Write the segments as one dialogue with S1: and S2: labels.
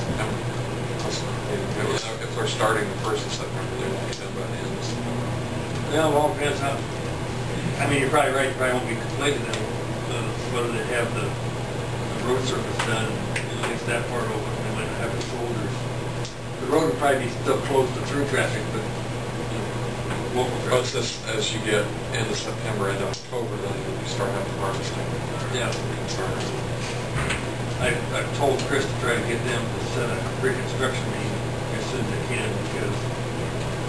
S1: September. If they're starting the 1st of September, they won't be done by the end of September.
S2: Yeah, well, depends how. I mean, you're probably right. You probably won't be completed then. Whether they have the road surface done, at least that part open, they might not have the shoulders. The road would probably be still closed to through traffic, but local
S1: But
S2: traffic.
S1: as you get into September, into October, then you start having harvesting.
S2: Yeah. I've told Chris to try to get them to set a pre-construction meeting as soon as they can, because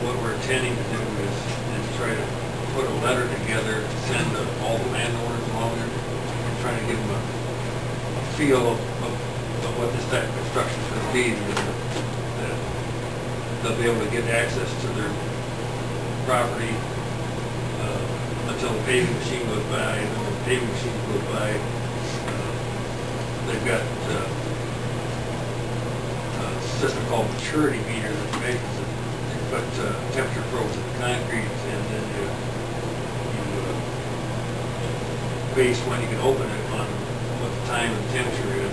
S2: what we're intending to do is try to put a letter together, send all the landowners along there, and trying to give them a feel of what this type of construction is going to be, that they'll be able to get access to their property until the paving machine goes by, and then when the paving machine goes by, they've got a system called maturity meter that measures it. You put temperature probes in the concrete, and then you base when you can open it on what the time and temperature is.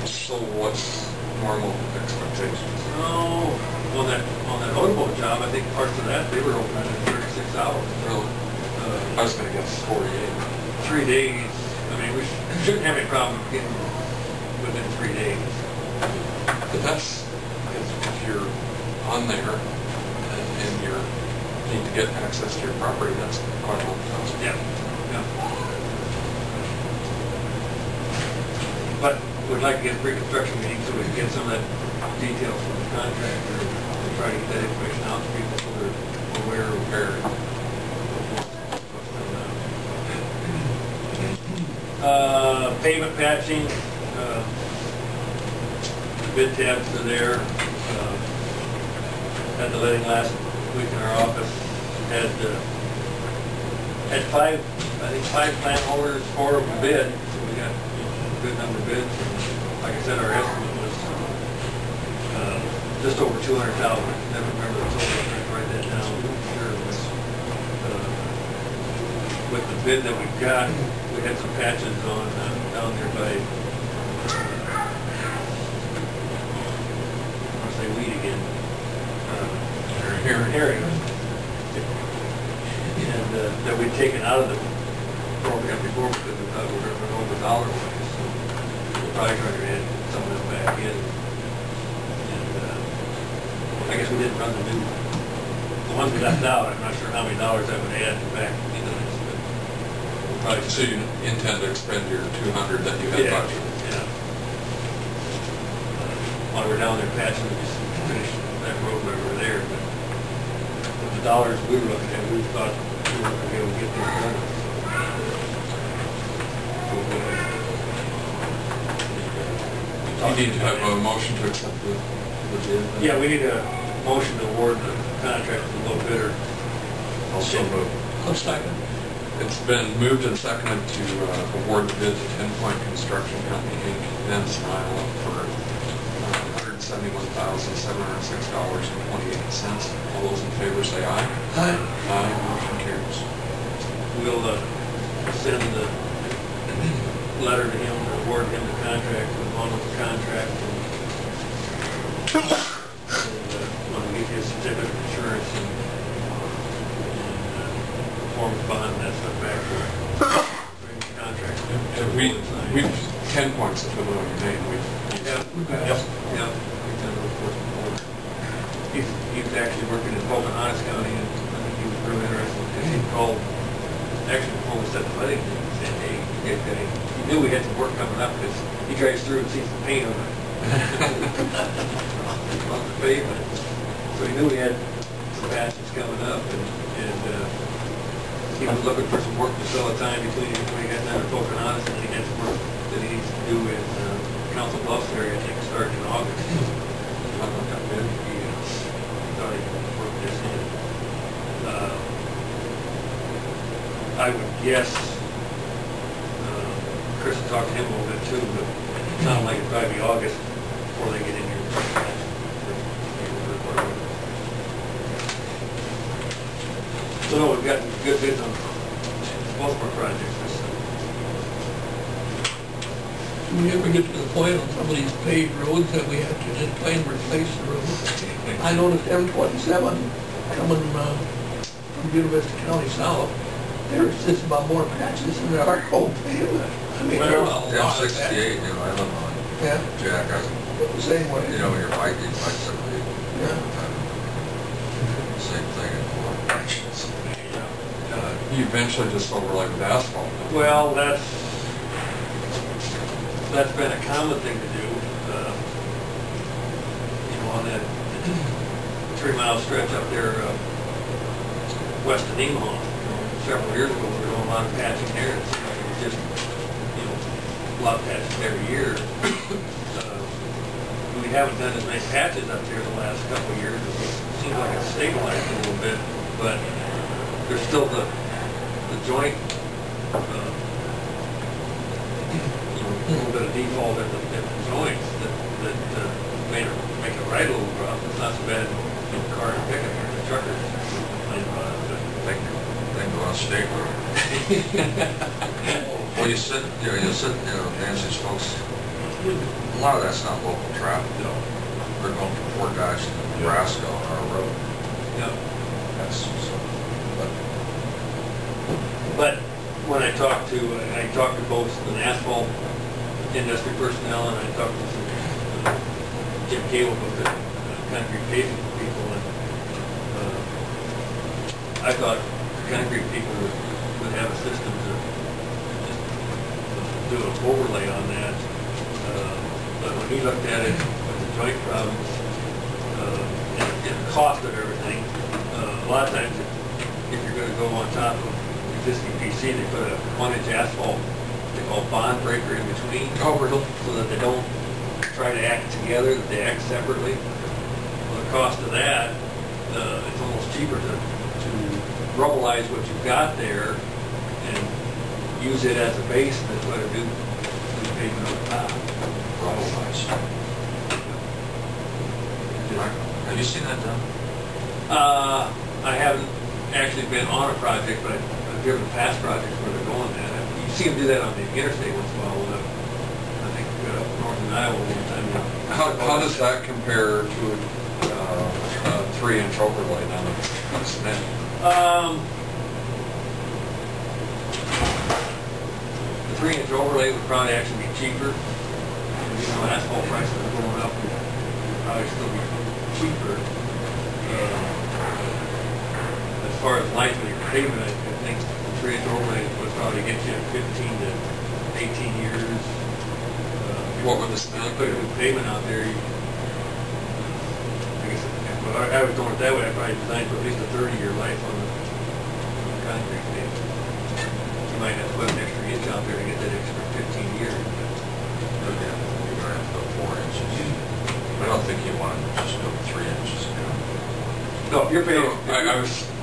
S1: So what's normal expectations?
S2: Oh, on that motorboat job, I think parts of that, they were open in 36 hours.
S1: Really? I was going to guess 48.
S2: 3 days. I mean, we shouldn't have any problem getting within 3 days.
S1: But that's, if you're on there and you need to get access to your property, that's quite a long time.
S2: Yeah, yeah. But we'd like to get a pre-construction meeting so we can get some of that details from the contractor and try to get that information out to people so they're aware of where pavement patching, the bid tabs are there. Had the letting last week in our office. Had 5 plant holders, 4 of them bid. So we got a good number of bids. Like I said, our estimate was just over 200,000. I never remember the total. I'm trying to write that down. Sure it was, with the bid that we've got, we had some patches on down there by, I'll say weed again. Herring. And that we'd taken out of the program before because we thought we were going to run over dollar-wise. So we're probably trying to add some of them back in. And I guess we didn't run the ones we left out. I'm not sure how many dollars I would add back into this. But we'll probably
S1: So you intend to expend your 200 that you had budgeted?
S2: Yeah. While we're down there patching, we just finished that road where we were there. But the dollars we were looking at, we thought we were going to be able to get this done.
S1: You need to have a motion to accept the bid?
S2: Yeah, we need a motion to award the contract to the low bidder.
S1: Also move.
S3: I'll second.
S1: It's been moved and seconded to award the bid to 10 Point Construction Company, Inc., Vance, Iowa, for $171,706.28. All those in favor say aye.
S3: Aye.
S1: Aye. Motion carries.
S2: We'll send the letter to him to award him the contract, and along with the contract, and when we get his certificate of insurance and performance bond and that stuff back for the contract.
S1: And we've 10 Point's a familiar name.
S2: Yeah. We've done those before. He's actually working in Pocahontas County, and I think he was really interested because he called, actually before we set the letting, he said, hey, you guys got any, he knew we had some work coming up because he drives through and sees the paint on it. On the pavement. So he knew we had some patches coming up, and he was looking for some work to fill a time between when he got down to Pocahontas, and he had some work that he needs to do in Council Bluffs area, I think, starting in August. He thought he could work this in. I would guess, Chris will talk to him a little bit too, but it sounds like it'd probably be August before they get in here. So no, we've got good bids on both of our projects this summer.
S3: Do we ever get to the point on some of these paved roads that we have to just plain replace the road? I noticed M27 coming from University County South, there's just about more patches than there are cold pavement. I mean, there's a lot of that.
S4: M68, you know, I live on
S3: Yeah,
S4: Jack,
S3: the same way.
S4: you know, when you're biking, bicycling,
S3: Yeah.
S4: same thing in more patches.
S1: You eventually just overlay with asphalt.
S2: Well, that's been a common thing to do. You know, on that 3-mile stretch up there, west of Nemaha, several years ago, we were doing a lot of patching there. It seemed like it was just, you know, a lot of patching every year. We haven't done as many patches up there the last couple of years. It seems like it's stabilized a little bit, but there's still the joint, you know, a little bit of default at the joints that make it ride a little rough. It's not so bad in the car and pickup or the truckers complain about it, but
S4: They go on state road. Well, you sit, Nancy's folks, a lot of that's not local traffic, though. They're going from Fort Dodge to Nebraska on our road.
S2: yeah.
S4: That's so,
S2: But when I talked to both an asphalt industry personnel and I talked to some Jim Cable with the concrete paving people, and I thought the concrete people would have a system to just do an overlay on that. But when he looked at it with the joint problems and the cost of everything, a lot of times if you're going to go on top of existing PC, they put a 1-inch asphalt they call bond breaker in between.
S1: Oh, really?
S2: So that they don't try to act together, that they act separately. Well, the cost of that, it's almost cheaper to rubbleize what you've got there and use it as a base than try to do pavement on top.
S4: Rubbleize. Have you seen that done?
S2: I haven't actually been on a project, but I've driven past projects where they're going that. You see them do that on the interstate once in a while. I think up north in Iowa one time.
S1: How does that compare to a 3-inch overlay on cement?
S2: The 3-inch overlay would probably actually be cheaper. You know, asphalt prices are going up. It would probably still be cheaper. As far as life of your pavement, I think the 3-inch overlay would probably get you 15 to 18 years.
S1: What would the
S2: If
S1: cement
S2: you put a new pavement out there, I guess if I was doing it that way, I'd probably design for at least a 30-year life on the concrete pavement. You might have to put an extra inch out there to get that extra 15 years.
S4: No, yeah, you're going to have to go 4 inches. I don't think you want to just go 3 inches.
S2: No, if you're paving,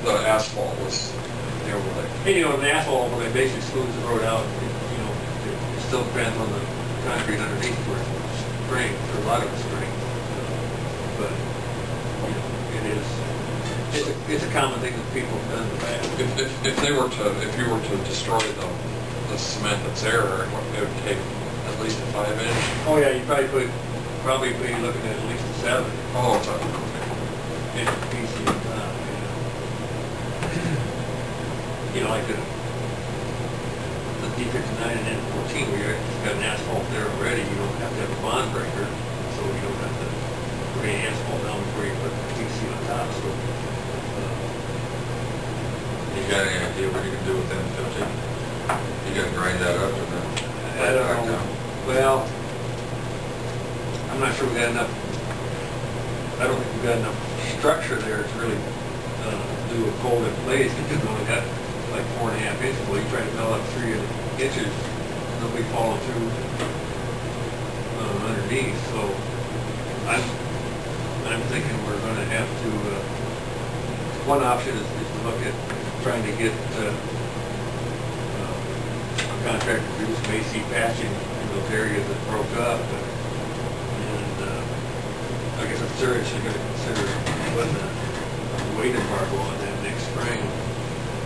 S1: The asphalt was the overlay.
S2: you know, the asphalt overlay basically smooths the road out. You know, it still depends on the concrete underneath where it's strength, or a lot of it's strength. But, you know, it's a common thing that people have done in the past.
S1: If you were to destroy the cement that's there, it would take at least a 5-inch.
S2: Oh yeah, you probably be looking at least a 7.
S1: Oh, it's okay.
S2: Inch PC on top, you know, like the D59 and N14, where you've got an asphalt there already, you don't have to have a bond breaker, so you don't have to put any asphalt down before you put the PC on top. So,
S4: You got any idea what you can do with M50? You got to grind that up and then
S2: I don't
S4: back
S2: know.
S4: down?
S2: Well, I'm not sure we got enough. I don't think we've got enough structure there to really do a cold in place, because we only got like 4.5 inches. Well, you try to mill up 3 inches, they'll be falling through underneath. So I'm thinking we're going to have to. One option is to look at trying to get a contractor to do some AC patching in those areas that broke up. And I guess I'm seriously going to consider putting a weight embargo on that next spring.